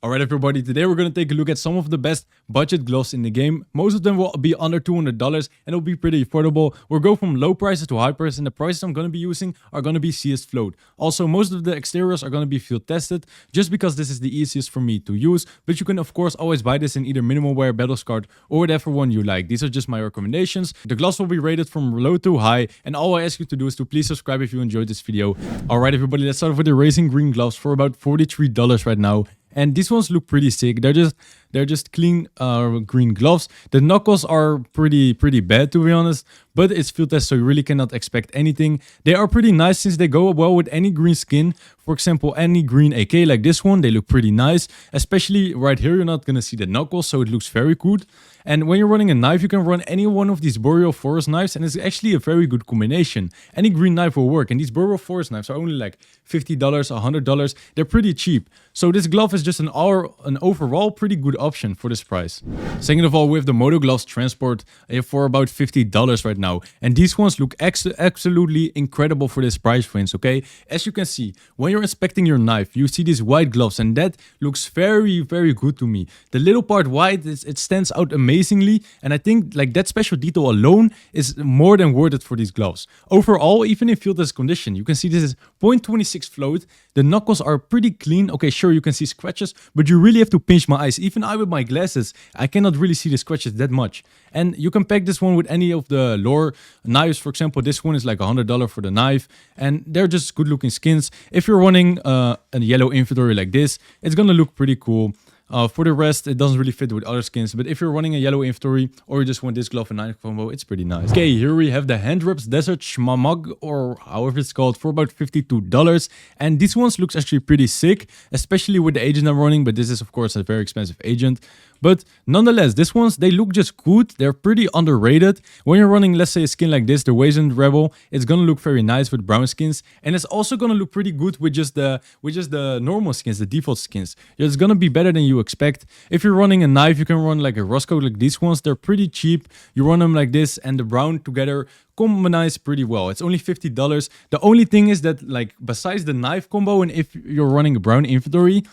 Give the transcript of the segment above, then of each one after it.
Alright everybody, today we're going to take a look at some of the best budget gloves in the game. Most of them will be under $200 and it'll be pretty affordable. We'll go from low prices to high prices, and the prices I'm going to be using are going to be CS Float. Also, most of the exteriors are going to be field tested just because this is the easiest for me to use. But you can of course always buy this in either minimal wear, battle scarred, or whatever one you like. These are just my recommendations. The gloves will be rated from low to high, and all I ask you to do is to please subscribe if you enjoyed this video. Alright everybody, let's start with the racing green gloves for about $43 right now. And these ones look pretty sick. They're just clean green gloves. The knuckles are pretty bad, to be honest, but it's field test, so you really cannot expect anything. They are pretty nice since they go well with any green skin. For example, any green AK like this one, they look pretty nice. Especially right here, you're not gonna see the knuckles, so it looks very good. And when you're running a knife, you can run any one of these Boreal Forest knives, and it's actually a very good combination. Any green knife will work, and these Boreal Forest knives are only like $50, $100. They're pretty cheap. So this glove is just an overall pretty good option for this price. Second of all, we have the Moto Gloves Transport for about $50 right now. And these ones look absolutely incredible for this price range, okay? As you can see, when you're inspecting your knife, you see these white gloves, and that looks very good to me. The little part white, it stands out amazingly, and I think like that special detail alone is more than worth it for these gloves. Overall, even in field test condition, you can see this is 0.26 float. The knuckles are pretty clean. Okay, sure, you can see scratches, but you really have to pinch my eyes. Even I with my glasses, I cannot really see the scratches that much. And you can pack this one with any of the lore knives. For example, this one is like $100 for the knife, and they're just good looking skins. If you're running a yellow inventory like this, it's gonna look pretty cool. For the rest, it doesn't really fit with other skins, but if you're running a yellow inventory or you just want this glove and knife combo, it's pretty nice. Okay, here we have the Hand Wraps Desert Shmamag, or however it's called, for about $52. And these ones looks actually pretty sick, especially with the agent I'm running, but this is of course a very expensive agent. But nonetheless, these ones, they look just good. They're pretty underrated. When you're running, let's say, a skin like this, the Wasteland Rebel, it's gonna look very nice with brown skins, and it's also gonna look pretty good with just the normal skins, the default skins. It's gonna be better than you expect. If you're running a knife, you can run like a Roscoe like these ones. They're pretty cheap. You run them like this, and the brown together combines pretty well. It's only $50. The only thing is that, like, besides the knife combo, and if you're running a brown inventory,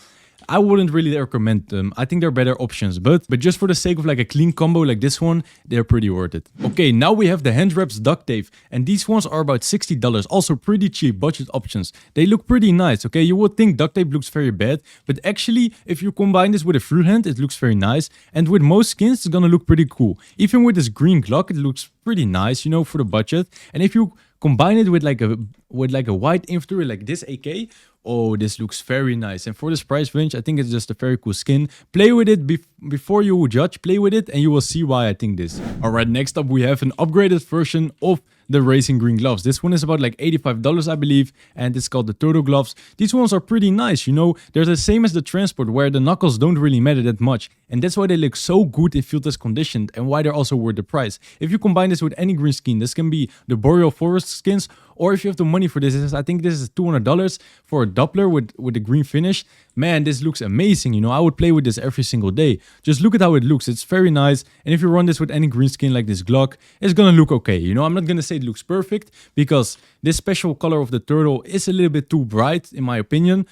I wouldn't really recommend them. I think they're better options, but just for the sake of like a clean combo like this one, they're pretty worth it. Okay, now we have the Hand Wraps Duct Tape, and these ones are about $60. Also pretty cheap budget options. They look pretty nice, okay? You would think duct tape looks very bad, but actually, if you combine this with a freehand, it looks very nice. And with most skins, it's gonna look pretty cool. Even with this green Glock, it looks pretty nice, you know, for the budget. And if you combine it with like a white inventory like this AK, oh, this looks very nice. And for this price range, I think it's just a very cool skin. Play with it before you judge. Play with it and you will see why I think this. Alright, next up we have an upgraded version of the racing green gloves. This one is about like $85, I believe, and it's called the Turtle Gloves. These ones are pretty nice, you know. They're the same as the Transport, where the knuckles don't really matter that much, and that's why they look so good if field test conditioned, and why they're also worth the price. If you combine this with any green skin, this can be the Boreal Forest skins, or if you have the money for this, I think this is $200 for a Doppler with a green finish. Man, this looks amazing, you know. I would play with this every single day. Just look at how it looks. It's very nice. And if you run this with any green skin like this Glock, it's gonna look okay, you know. I'm not gonna say it looks perfect, because this special color of the turtle is a little bit too bright in my opinion.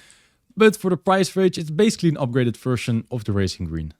But for the price range, it's basically an upgraded version of the racing green.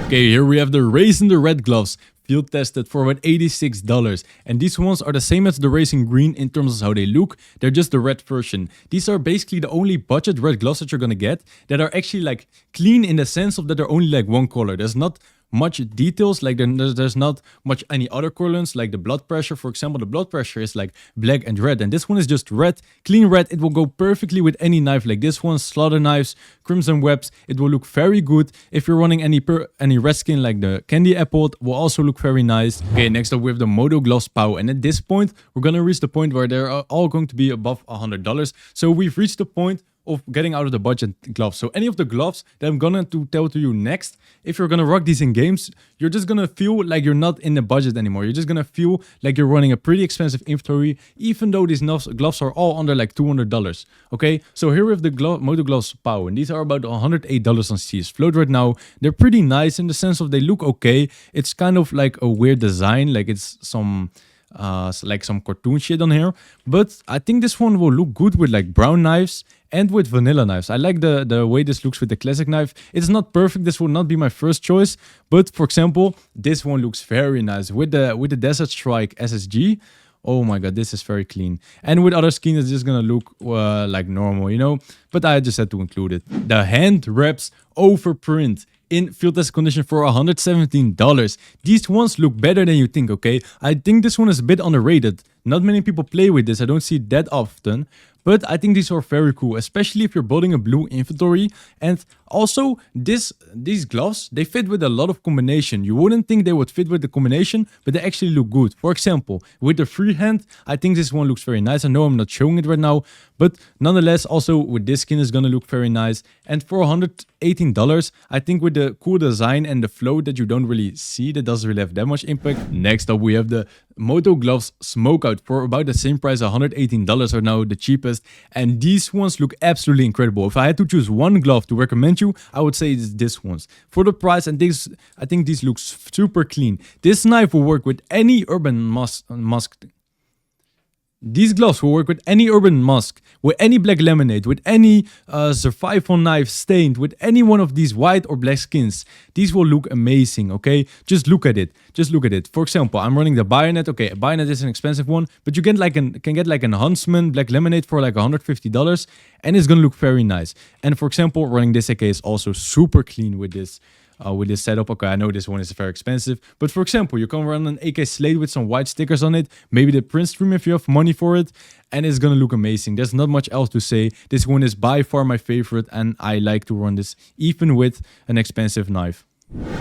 Okay, here we have the Raisin the Red gloves, field tested for about $86. And these ones are the same as the racing green in terms of how they look. They're just the red version. These are basically the only budget red gloves that you're gonna get that are actually like clean, in the sense of that they're only like one color. There's not much details, like there's not much any other colorants, like the blood pressure. For example, the blood pressure is like black and red, and this one is just red, clean red. It will go perfectly with any knife like this one, slaughter knives, crimson webs. It will look very good. If you're running any red skin like the candy apple, it will also look very nice. Okay, next up we have the Moto Gloves POW, and at this point we're gonna reach the point where they're all going to be above $100. So we've reached the point of getting out of the budget gloves. So any of the gloves that I'm gonna tell to you next, if you're gonna rock these in games, you're just gonna feel like you're not in the budget anymore. You're just gonna feel like you're running a pretty expensive inventory, even though these gloves are all under like $200. Okay, so here we have the Moto Gloves POW, and these are about $108 on CS Float right now. They're pretty nice in the sense of they look okay. It's kind of like a weird design, like it's some like some cartoon shit on here. But I think this one will look good with like brown knives and with vanilla knives. I like the way this looks with the classic knife. It's not perfect. This will not be my first choice. But for example, this one looks very nice with the Desert Strike SSG. Oh my god, this is very clean. And with other skins, it's just gonna look like normal, you know? But I just had to include it. The hand wraps overprint in field test condition for $117. These ones look better than you think, okay? I think this one is a bit underrated. Not many people play with this. I don't see it that often. But I think these are very cool, especially if you're building a blue inventory. And also, these gloves, they fit with a lot of combination. You wouldn't think they would fit with the combination, but they actually look good. For example, with the free hand, I think this one looks very nice. I know I'm not showing it right now, but nonetheless, also with this skin is gonna look very nice. And for $118, I think with the cool design and the flow that you don't really see, that doesn't really have that much impact. Next up, we have the Moto Gloves Smokeout for about the same price, $118 right now, the cheapest. And these ones look absolutely incredible. If I had to choose one glove to recommend you, I would say it's this ones. For the price, and this, I think these look super clean. This knife will work with any urban musk. These gloves will work with any urban musk, with any black lemonade, with any survival knife stained, with any one of these white or black skins. These will look amazing, okay? Just look at it. Just look at it. For example, I'm running the bayonet. Okay, a bayonet is an expensive one, but you can get like an huntsman black lemonade for like $150, and it's gonna look very nice. And for example, running this AK is also super clean with this. With this setup. Okay, I know this one is very expensive, but for example, you can run an AK Slate with some white stickers on it, maybe the print stream if you have money for it, and it's gonna look amazing. There's not much else to say. This one is by far my favorite, and I like to run this even with an expensive knife.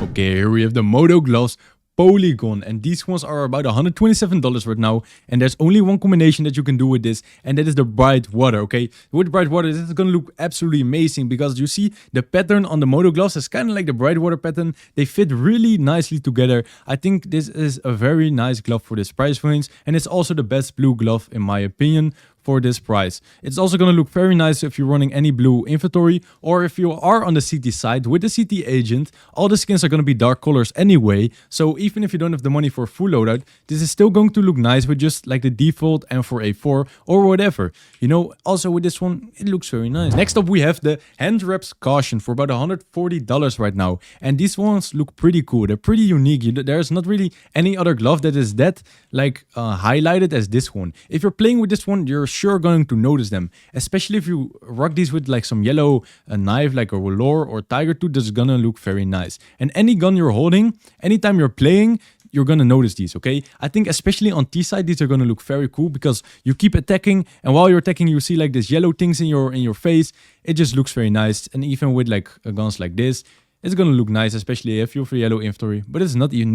Okay, here we have the Moto Gloves Polygon, and these ones are about $127 right now, and there's only one combination that you can do with this, and that is the bright water. Okay, with bright water, this is gonna look absolutely amazing because you see the pattern on the Moto gloves is kind of like the bright water pattern. They fit really nicely together. I think this is a very nice glove for this price range, and it's also the best blue glove in my opinion for this price. It's also going to look very nice if you're running any blue inventory, or if you are on the CT side with the CT agent. All the skins are going to be dark colors anyway, so even if you don't have the money for a full loadout, this is still going to look nice with just like the default M4A4 or whatever. You know, also with this one, it looks very nice. Next up, we have the hand wraps Caution for about $140 right now, and these ones look pretty cool. They're pretty unique. There's not really any other glove that is that like highlighted as this one. If you're playing with this one, you're sure going to notice them, especially if you rock these with like some yellow knife like a Walor or Tiger Tooth. That's gonna look very nice. And any gun you're holding, anytime you're playing, you're gonna notice these, okay? I think especially on T side, these are gonna look very cool because you keep attacking, and while you're attacking, you see like this yellow things in your face. It just looks very nice. And even with like guns like this, it's gonna look nice, especially if you have a yellow inventory, but it's not even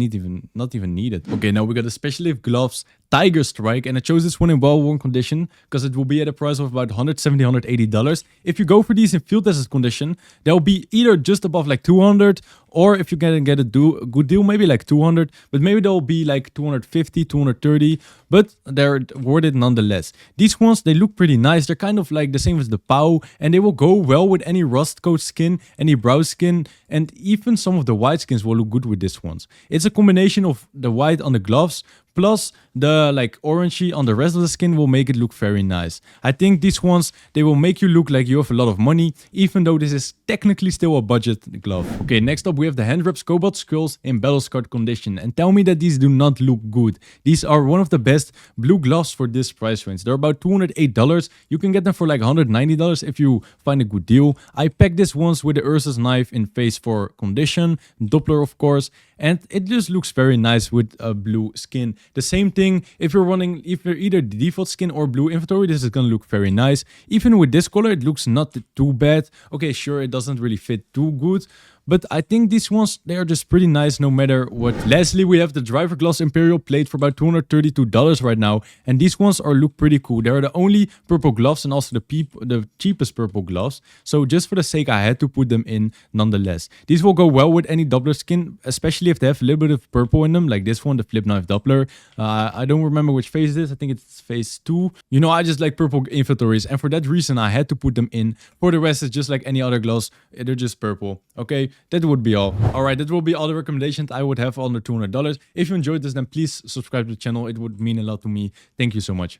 needed. Okay, now we got the Specialist Gloves Tiger Strike, and I chose this one in well-worn condition because it will be at a price of about $170, $180. If you go for these in field tested condition, they'll be either just above like 200, or if you can get a good deal, maybe like 200, but maybe they'll be like 250, 230, but they're worth it nonetheless. These ones, they look pretty nice. They're kind of like the same as the POW, and they will go well with any rust coat skin, any brow skin, and even some of the white skins will look good with these ones. It's a combination of the white on the gloves plus the like orangey on the rest of the skin will make it look very nice. I think these ones, they will make you look like you have a lot of money, even though this is technically still a budget glove. Okay, next up we have the hand wraps Cobalt Skulls in battle scarred condition, and tell me that these do not look good. These are one of the best blue gloves for this price range. They're about $208. You can get them for like $190 if you find a good deal. I packed this once with the Ursus knife in phase 4 condition, Doppler of course, and it just looks very nice with a blue skin. The same thing if you're either the default skin or blue inventory, this is gonna look very nice. Even with this color, it looks not too bad. Okay, sure, it doesn't really fit too good, but I think these ones, they are just pretty nice no matter what. Lastly, we have the Driver Gloss Imperial Plate for about $232 right now, and these ones look pretty cool. They're the only purple gloves and also the cheapest purple gloves, so just for the sake, I had to put them in nonetheless. These will go well with any Doppler skin, especially if they have a little bit of purple in them, like this one, the Flip Knife Doppler. I don't remember which phase it is. I think it's phase 2. You know, I just like purple inventories, and for that reason, I had to put them in. For the rest, it's just like any other gloves. They're just purple, okay? that would be all. Alright, that will be all the recommendations I would have under $200. If you enjoyed this, then please subscribe to the channel. It would mean a lot to me. Thank you so much.